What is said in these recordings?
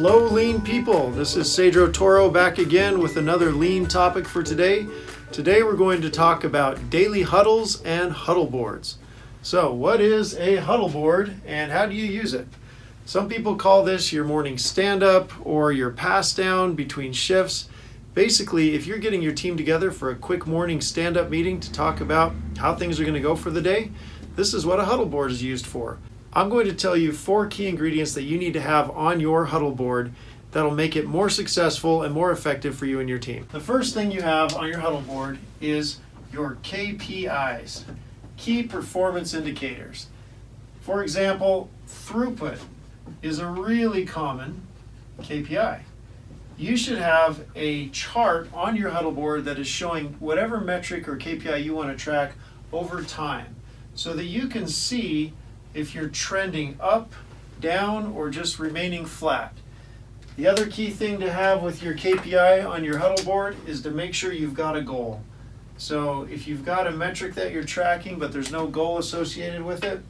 Hello, lean people. This is Cedro Toro back again with another lean topic for today. Today we're going to talk about daily huddles and huddle boards. So what is a huddle board and how do you use it? Some people call this your morning stand-up or your pass-down between shifts. Basically, if you're getting your team together for a quick morning stand-up meeting to talk about how things are going to go for the day, this is what a huddle board is used for. I'm going to tell you 4 key ingredients that you need to have on your huddle board that'll make it more successful and more effective for you and your team. The first thing you have on your huddle board is your Kpis, key performance indicators. For example, throughput is a really common KPI. You should have a chart on your huddle board that is showing whatever metric or KPI you want to track over time so that you can see if you're trending up, down, or just remaining flat. The other key thing to have with your KPI on your huddle board is to make sure you've got a goal. So if you've got a metric that you're tracking but there's no goal associated with it,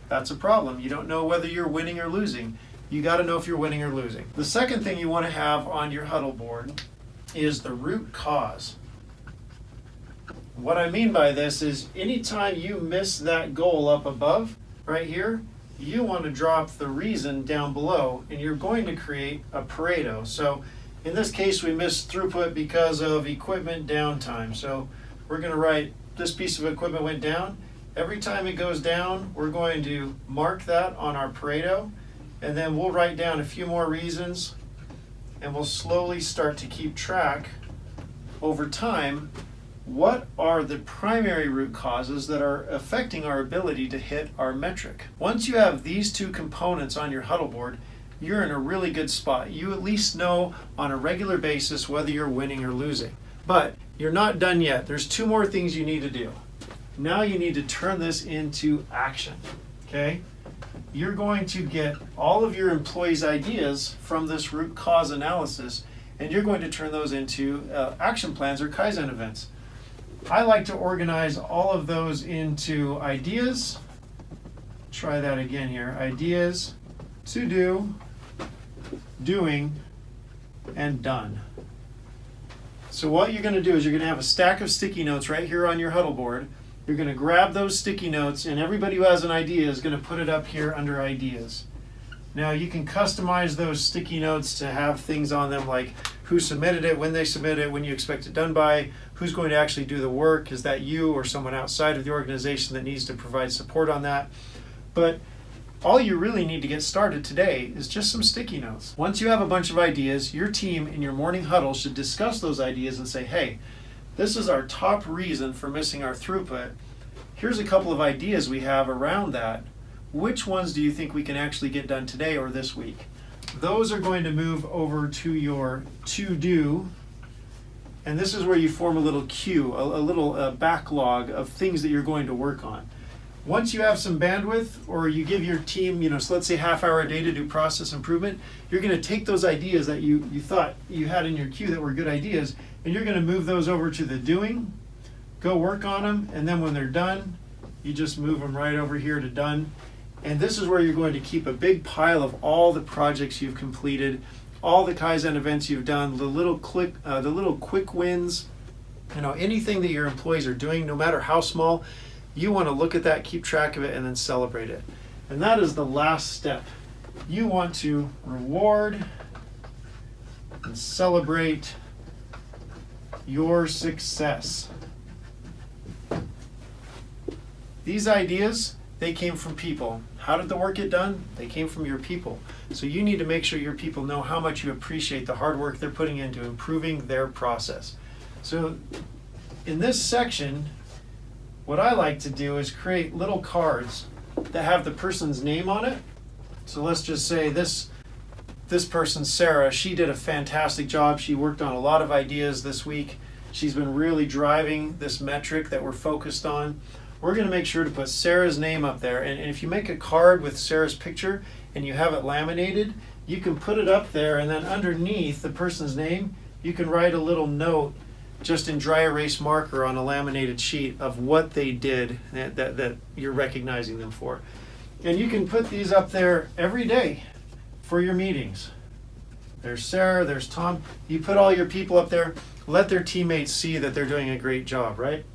that's a problem. You don't know whether you're winning or losing. You got to know if you're winning or losing. The second thing you want to have on your huddle board is the root cause. What I mean by this is anytime you miss that goal up above, right here, you want to drop the reason down below and you're going to create a Pareto. So in this case we missed throughput because of equipment downtime. So we're going to write this piece of equipment went down. Every time it goes down, we're going to mark that on our Pareto, and then we'll write down a few more reasons and we'll slowly start to keep track over time. What are the primary root causes that are affecting our ability to hit our metric? Once you have these 2 components on your huddle board, you're in a really good spot. You at least know on a regular basis whether you're winning or losing. But you're not done yet. There's 2 more things you need to do. Now you need to turn this into action, okay? You're going to get all of your employees' ideas from this root cause analysis, and you're going to turn those into action plans or Kaizen events. I like to organize all of those into ideas. Try that again here. Ideas, to do, doing, and done. So what you're going to do is you're going to have a stack of sticky notes right here on your huddle board. You're going to grab those sticky notes, and everybody who has an idea is going to put it up here under ideas. Now you can customize those sticky notes to have things on them like who submitted it, when they submitted it, when you expect it done by, who's going to actually do the work, is that you or someone outside of the organization that needs to provide support on that. But all you really need to get started today is just some sticky notes. Once you have a bunch of ideas, your team in your morning huddle should discuss those ideas and say, hey, this is our top reason for missing our throughput. Here's a couple of ideas we have around that. Which ones do you think we can actually get done today or this week? Those are going to move over to your to-do, and this is where you form a little queue, a little backlog of things that you're going to work on. Once you have some bandwidth, or you give your team, so let's say half hour a day to do process improvement, you're going to take those ideas that you thought you had in your queue that were good ideas, and you're going to move those over to the doing, go work on them, and then when they're done, you just move them right over here to done. And this is where you're going to keep a big pile of all the projects you've completed, all the Kaizen events you've done, the little quick wins, anything that your employees are doing, no matter how small, you want to look at that, keep track of it, and then celebrate it. And that is the last step. You want to reward and celebrate your success. These ideas, they came from people. How did the work get done? They came from your people. So you need to make sure your people know how much you appreciate the hard work they're putting into improving their process. So in this section, what I like to do is create little cards that have the person's name on it. So let's just say this person, Sarah, she did a fantastic job. She worked on a lot of ideas this week. She's been really driving this metric that we're focused on. We're going to make sure to put Sarah's name up there. And if you make a card with Sarah's picture and you have it laminated, you can put it up there, and then underneath the person's name, you can write a little note just in dry erase marker on a laminated sheet of what they did that you're recognizing them for. And you can put these up there every day for your meetings. There's Sarah, there's Tom. You put all your people up there, let their teammates see that they're doing a great job, right?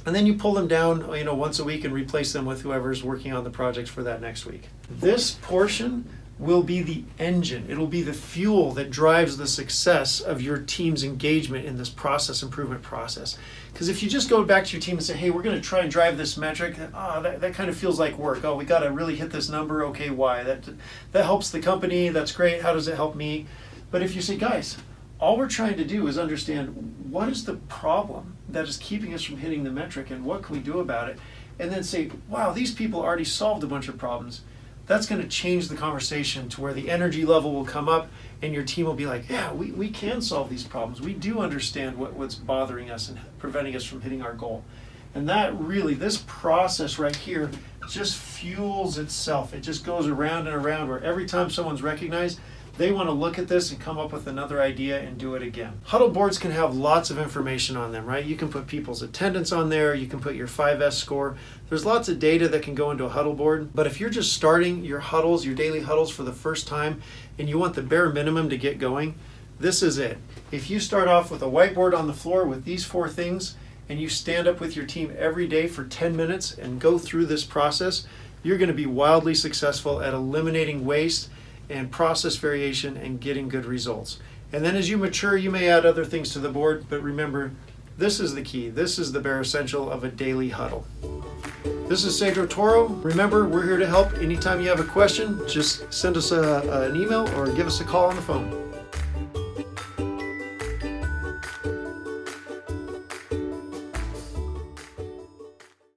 And then you pull them down, once a week and replace them with whoever's working on the projects for that next week. This portion will be the engine. It'll be the fuel that drives the success of your team's engagement in this process improvement process. Because if you just go back to your team and say, hey, we're going to try and drive this metric, that kind of feels like work. Oh, we got to really hit this number. Okay, why? That helps the company. That's great. How does it help me? But if you say, guys, all we're trying to do is understand what is the problem that is keeping us from hitting the metric and what can we do about it? And then say, wow, these people already solved a bunch of problems. That's going to change the conversation to where the energy level will come up and your team will be like, yeah, we can solve these problems. We do understand what's bothering us and preventing us from hitting our goal. And that really, this process right here just fuels itself. It just goes around and around where every time someone's recognized, they want to look at this and come up with another idea and do it again. Huddle boards can have lots of information on them, right? You can put people's attendance on there. You can put your 5S score. There's lots of data that can go into a huddle board. But if you're just starting your huddles, your daily huddles for the first time, and you want the bare minimum to get going, this is it. If you start off with a whiteboard on the floor with these 4 things, and you stand up with your team every day for 10 minutes and go through this process, you're going to be wildly successful at eliminating waste and process variation and getting good results. And then as you mature, you may add other things to the board, but remember, this is the key. This is the bare essential of a daily huddle. This is Cedro Toro. Remember, we're here to help. Anytime you have a question, just send us an email or give us a call on the phone.